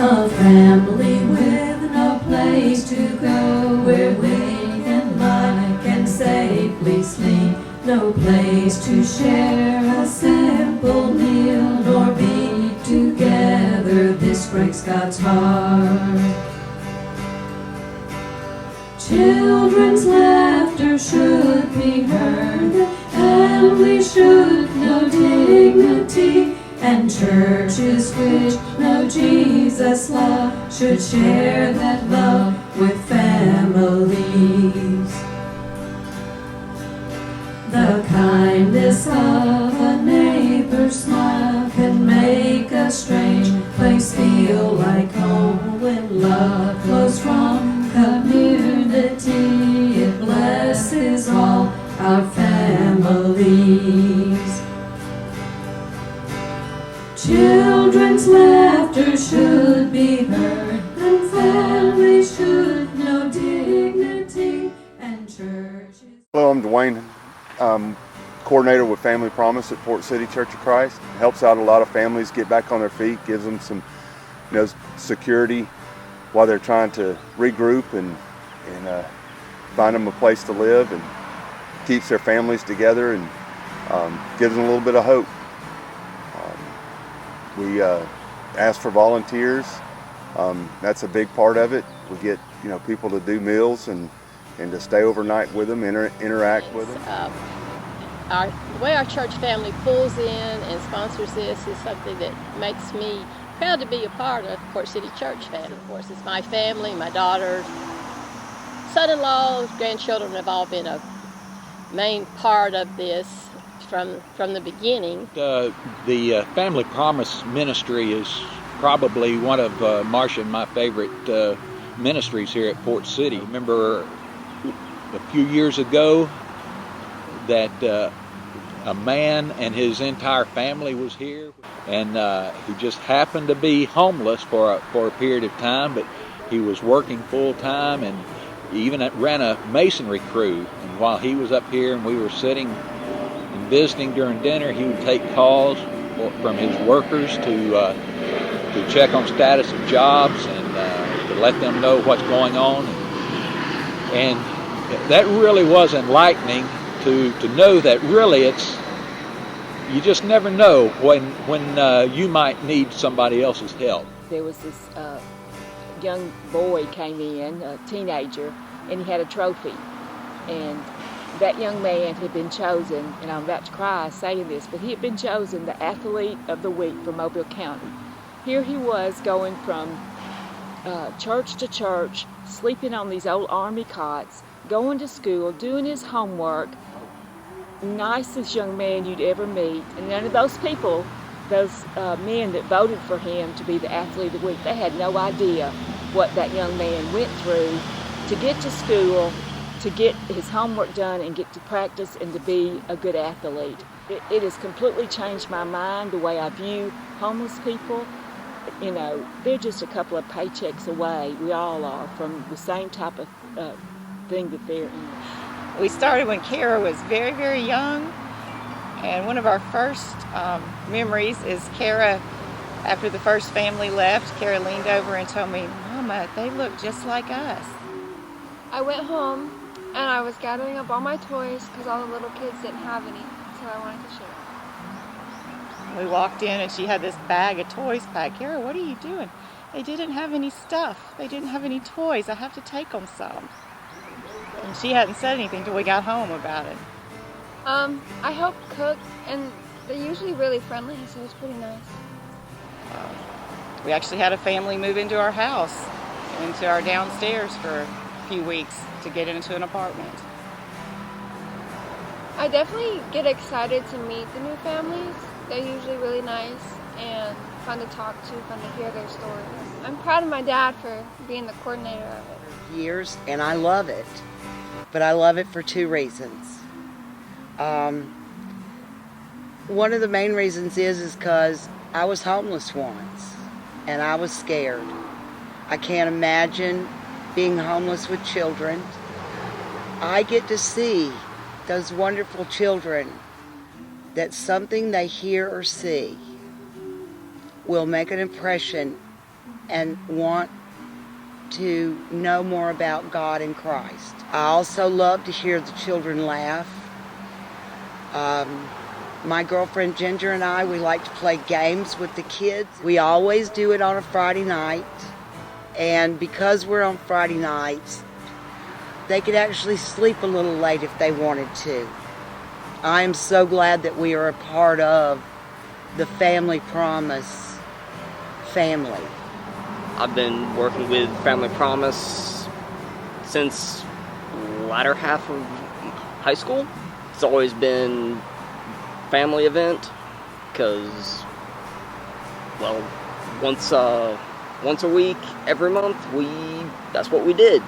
A family with no place to go, where wait and lie can safely sleep. No place to share a simple meal, nor be together. This breaks God's heart. Children's laughter should be heard, and we should know dignity. And churches which know Jesus' love should share that love with families. The kindness of a neighbor's smile can make a strange place feel like home. When love flows from community, it blesses all our families. Children's laughter should be heard, and families should know dignity, and churches. Hello, I'm Dwayne, coordinator with Family Promise at Port City Church of Christ. Helps out a lot of families get back on their feet, gives them some, security while they're trying to regroup and find them a place to live, and keeps their families together and gives them a little bit of hope. We ask for volunteers. That's a big part of it. We get people to do meals and to stay overnight with them, interact with them. The way our church family pulls in and sponsors this is something that makes me proud to be a part of Port City Church family. Of course, it's my family, my daughters, son-in-laws, grandchildren have all been a main part of this from the beginning. The Family Promise Ministry is probably one of Marcia and my favorite ministries here at Port City. I remember a few years ago that a man and his entire family was here, and he just happened to be homeless for a period of time, but he was working full time, and he even ran a masonry crew. And while he was up here and we were sitting and visiting during dinner, he would take calls from his workers to check on status of jobs and to let them know what's going on. And that really was enlightening to know that really you just never know when you might need somebody else's help. There was this young boy came in, a teenager, and he had a trophy. And that young man had been chosen, and I'm about to cry saying this, but he had been chosen the Athlete of the Week for Mobile County. Here he was going from church to church, sleeping on these old army cots, going to school, doing his homework. Nicest young man you'd ever meet. And none of those people, those men that voted for him to be the Athlete of the Week, they had no idea what that young man went through to get to school, to get his homework done and get to practice and to be a good athlete. It has completely changed my mind, the way I view homeless people. They're just a couple of paychecks away, we all are, from the same type of thing that they're in. We started when Kara was very, very young, and one of our first memories is Kara, after the first family left, Kara leaned over and told me, "Mama, they look just like us." I went home and I was gathering up all my toys because all the little kids didn't have any, so I wanted to share. We walked in and she had this bag of toys packed. "Kara, what are you doing?" "They didn't have any stuff. They didn't have any toys. I have to take them some." And she hadn't said anything till we got home about it. I help cook, and they're usually really friendly, so it's pretty nice. We actually had a family move into our house, into our downstairs for a few weeks to get into an apartment. I definitely get excited to meet the new families. They're usually really nice and fun to talk to, fun to hear their stories. I'm proud of my dad for being the coordinator of it. Years, and I love it, but I love it for two reasons. One of the main reasons is because I was homeless once, and I was scared. I can't imagine being homeless with children. I get to see those wonderful children that something they hear or see will make an impression and want to know more about God and Christ. I also love to hear the children laugh. My girlfriend Ginger and I, we like to play games with the kids. We always do it on a Friday night. And because we're on Friday nights, they could actually sleep a little late if they wanted to. I am so glad that we are a part of the Family Promise family. I've been working with Family Promise since latter half of high school. It's always been family event because, well, once a week, every month, that's what we did.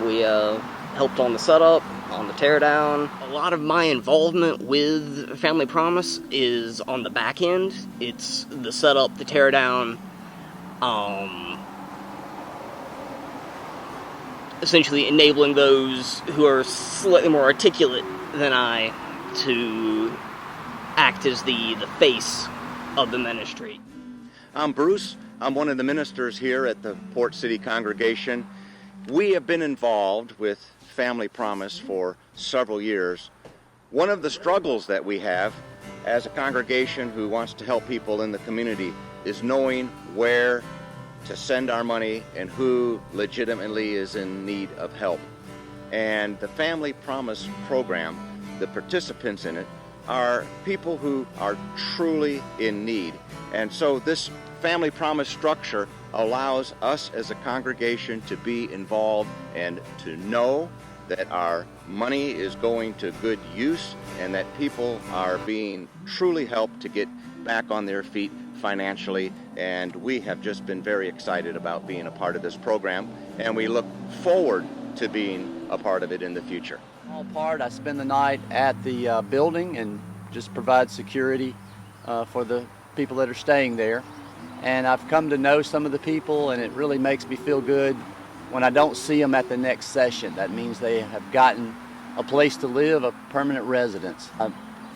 We helped on the setup, on the teardown. A lot of my involvement with Family Promise is on the back end. It's the setup, the teardown, essentially enabling those who are slightly more articulate than I to act as the face of the ministry. I'm Bruce. I'm one of the ministers here at the Port City congregation. We have been involved with Family Promise for several years. One of the struggles that we have as a congregation who wants to help people in the community is knowing where to send our money and who legitimately is in need of help. And the Family Promise program, the participants in it, are people who are truly in need. And so this Family Promise structure allows us as a congregation to be involved and to know that our money is going to good use and that people are being truly helped to get back on their feet financially. And we have just been very excited about being a part of this program, and we look forward to being a part of it in the future. All part, I spend the night at the building and just provide security for the people that are staying there. And I've come to know some of the people, and it really makes me feel good when I don't see them at the next session. That means they have gotten a place to live, a permanent residence. I'm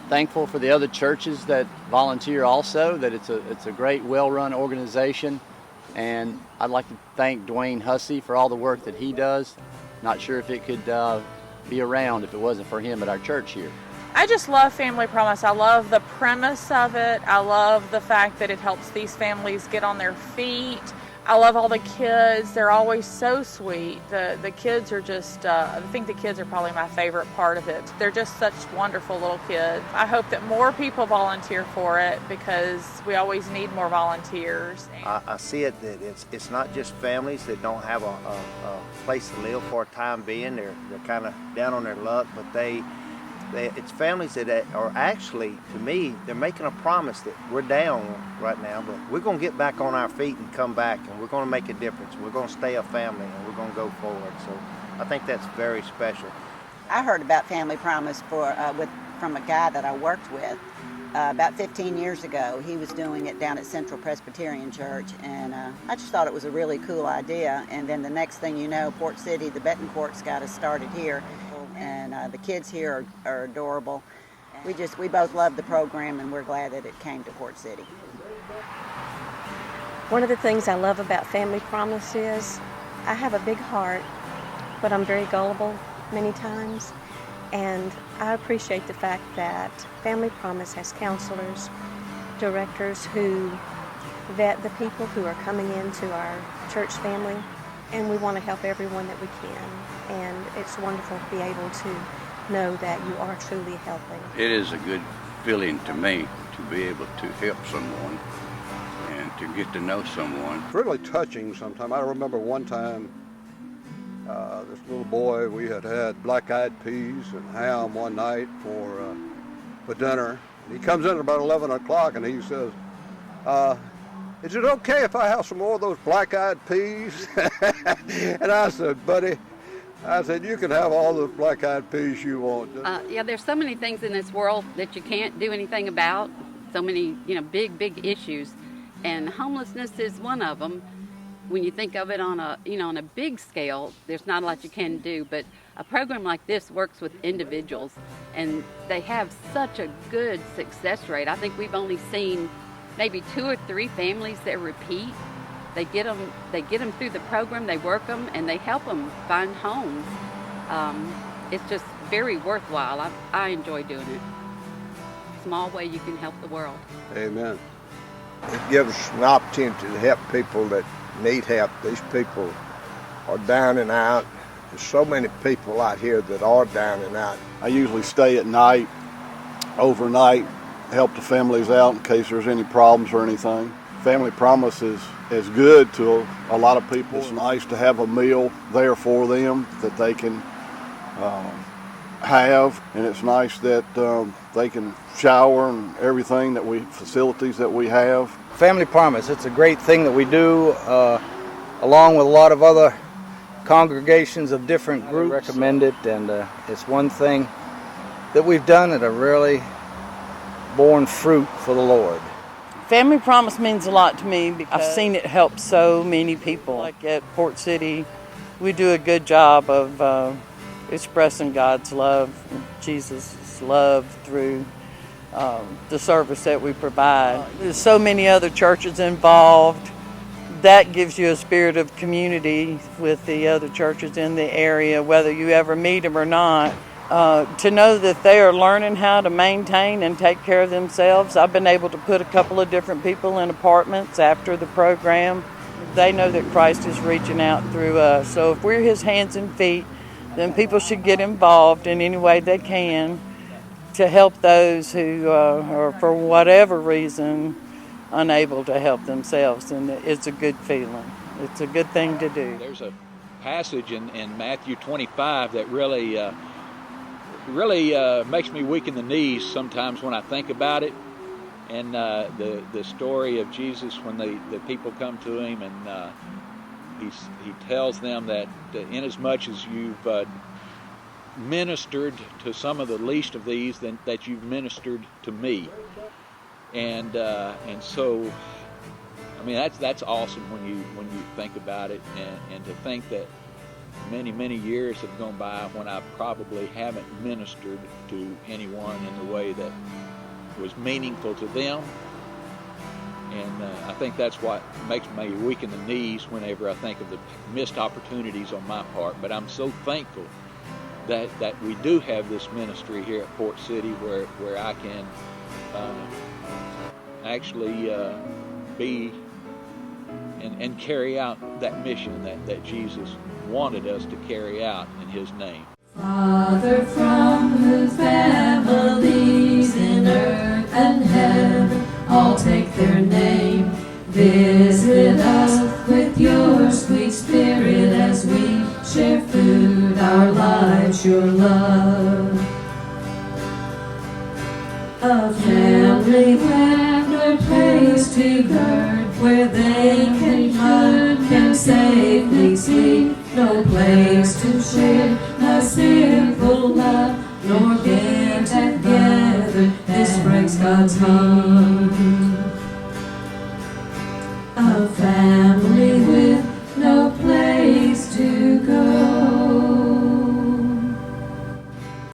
thankful for the other churches that volunteer also, that it's a great, well-run organization. And I'd like to thank Dwayne Hussey for all the work that he does. Not sure if it could be around if it wasn't for him at our church here. I just love Family Promise. I love the premise of it. I love the fact that it helps these families get on their feet. I love all the kids. They're always so sweet. The kids are just, I think the kids are probably my favorite part of it. They're just such wonderful little kids. I hope that more people volunteer for it because we always need more volunteers. I see it that it's not just families that don't have a place to live for a time being. They're kind of down on their luck, but it's families that are actually, to me, they're making a promise that we're down right now, but we're going to get back on our feet and come back, and we're going to make a difference. We're going to stay a family, and we're going to go forward. So I think that's very special. I heard about Family Promise from a guy that I worked with about 15 years ago. He was doing it down at Central Presbyterian Church, and I just thought it was a really cool idea. And then the next thing you know, Port City, the Betancourts got us started here. And the kids here are adorable. We both love the program, and we're glad that it came to Port City. One of the things I love about Family Promise is I have a big heart, but I'm very gullible many times. And I appreciate the fact that Family Promise has counselors, directors who vet the people who are coming into our church family. And we want to help everyone that we can. And it's wonderful to be able to know that you are truly helping. It is a good feeling to me to be able to help someone and to get to know someone. It's really touching sometimes. I remember one time, this little boy, we had black-eyed peas and ham one night for dinner. And he comes in at about 11 o'clock and he says, is it okay if I have some more of those black-eyed peas? And I said, buddy, you can have all the black-eyed peas you want. Yeah, there's so many things in this world that you can't do anything about. So many, big issues. And homelessness is one of them. When you think of it on a big scale, there's not a lot you can do. But a program like this works with individuals, and they have such a good success rate. I think we've only seen maybe 2 or 3 families that repeat They get them through the program, they work them, and they help them find homes. It's just very worthwhile. I enjoy doing it. Small way you can help the world. Amen. It gives us an opportunity to help people that need help. These people are down and out. There's so many people out here that are down and out. I usually stay at night, overnight, help the families out in case there's any problems or anything. Family Promise is good to a lot of people. It's nice to have a meal there for them that they can have, and it's nice that they can shower and everything facilities that we have. Family Promise, it's a great thing that we do along with a lot of other congregations of different groups. I recommend it, and it's one thing that we've done that have really borne fruit for the Lord. Family Promise means a lot to me because I've seen it help so many people. Like at Port City, we do a good job of expressing God's love, Jesus' love through the service that we provide. There's so many other churches involved. That gives you a spirit of community with the other churches in the area, whether you ever meet them or not. To know that they are learning how to maintain and take care of themselves. I've been able to put a couple of different people in apartments after the program. They know that Christ is reaching out through us. So if we're His hands and feet, then people should get involved in any way they can to help those who are, for whatever reason, unable to help themselves. And it's a good feeling. It's a good thing to do. There's a passage in Matthew 25 that really makes me weak in the knees sometimes when I think about it. And the story of Jesus when the people come to Him, and he tells them that inasmuch as you've ministered to some of the least of these, then that you've ministered to me. And so, I mean, that's awesome when you think about it, and to think that many years have gone by when I probably haven't ministered to anyone in the way that was meaningful to them. And I think that's what makes me weak in the knees whenever I think of the missed opportunities on my part. But I'm so thankful that we do have this ministry here at Port City where I can actually be and carry out that mission that Jesus wanted us to carry out in His name. Father, from whose families in earth and heaven all take their name, visit us with your sweet spirit as we share food, our lives, your love. A family with no place to gird, where they can safely sleep, no place to share a simple love, nor get together. This breaks God's heart.